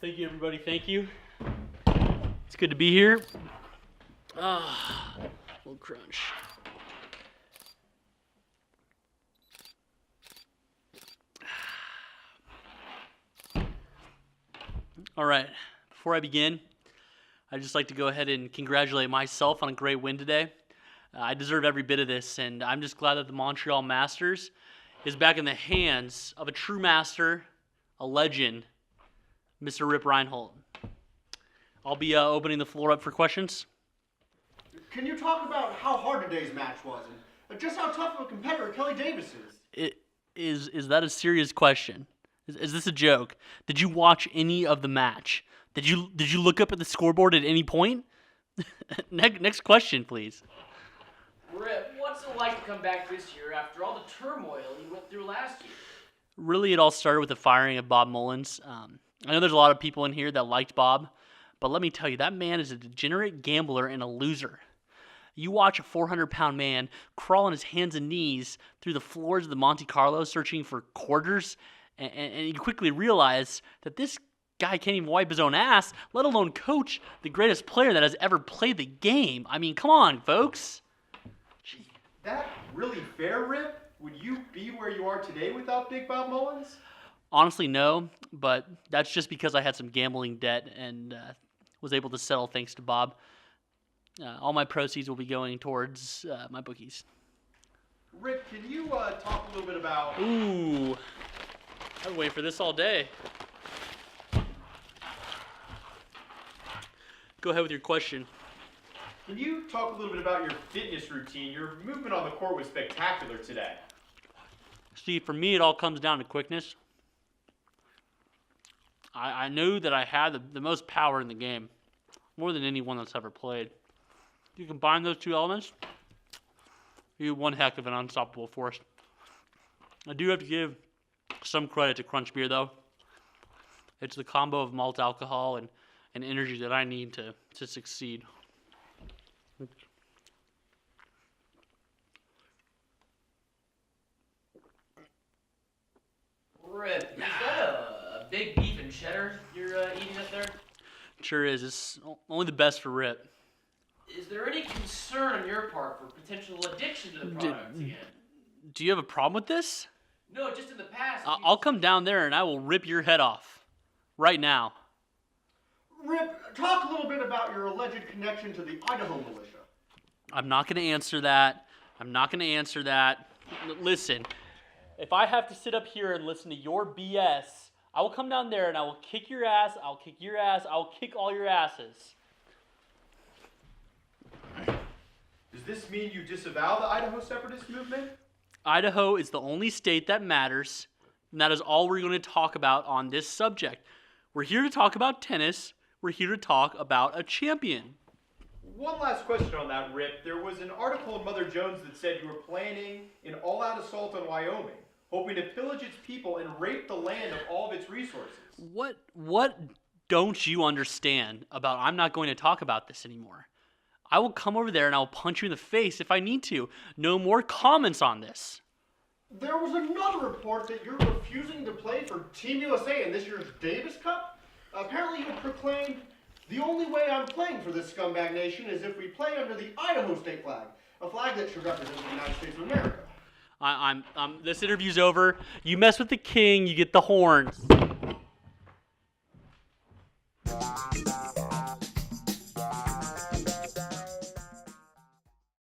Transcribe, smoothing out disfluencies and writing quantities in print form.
Thank you, everybody. Thank you. It's good to be here. Ah, a little crunch. All right. Before I begin, I'd just like to go ahead and congratulate myself on a great win today. I deserve every bit of this, and I'm just glad that the Montreal Masters is back in the hands of a true master, a legend, Mr. Reinhold. I'll be opening the floor up for questions. Can you talk about how hard today's match was and just how tough of a competitor Kelly Davis is? Is that a serious question? Is this a joke? Did you watch any of the match? Did you look up at the scoreboard at any point? Next question, please. Rip, what's it like to come back this year after all the turmoil you went through last year? Really, it all started with the firing of Bob Mullins. I know there's a lot of people in here that liked Bob, but let me tell you, that man is a degenerate gambler and a loser. You watch a 400-pound man crawl on his hands and knees through the floors of the Monte Carlo searching for quarters, and you quickly realize that this guy can't even wipe his own ass, let alone coach the greatest player that has ever played the game. I mean, come on, folks. Gee, that really fair, Rip? Would you be where you are today without Big Bob Mullins? Honestly, no, but that's just because I had some gambling debt and was able to settle thanks to Bob. All my proceeds will be going towards my bookies. Rip, can you talk a little bit about... Ooh, I've been waiting for this all day. Go ahead with your question. Can you talk a little bit about your fitness routine? Your movement on the court was spectacular today. See, for me, it all comes down to quickness. I knew that I had the most power in the game, more than anyone that's ever played. If you combine those two elements, you're one heck of an unstoppable force. I do have to give some credit to Crunch Beer, though. It's the combo of malt alcohol and energy that I need to succeed. Rip, is that a big beef and cheddar you're eating up there? Sure is. It's only the best for Rip. Is there any concern on your part for potential addiction to the product again? Do you have a problem with this? No, just in the past. I'll come down there and I will rip your head off. Right now. Rip, talk a little bit about your alleged connection to the Idaho militia. I'm not going to answer that. Listen, if I have to sit up here and listen to your BS, I will come down there and I will kick your ass, I'll kick all your asses. Does this mean you disavow the Idaho separatist movement? Idaho is the only state that matters, and that is all we're going to talk about on this subject. We're here to talk about tennis. We're here to talk about a champion. One last question on that, Rip. There was an article in Mother Jones that said you were planning an all-out assault on Wyoming, hoping to pillage its people and rape the land of all of its resources. What don't you understand about I'm not going to talk about this anymore? I will come over there and I will punch you in the face if I need to. No more comments on this. There was another report that you're refusing to play for Team USA in this year's Davis Cup. Apparently you proclaimed, the only way I'm playing for this scumbag nation is if we play under the Idaho state flag, a flag that should represent the United States of America. This interview's over. You mess with the king, you get the horns.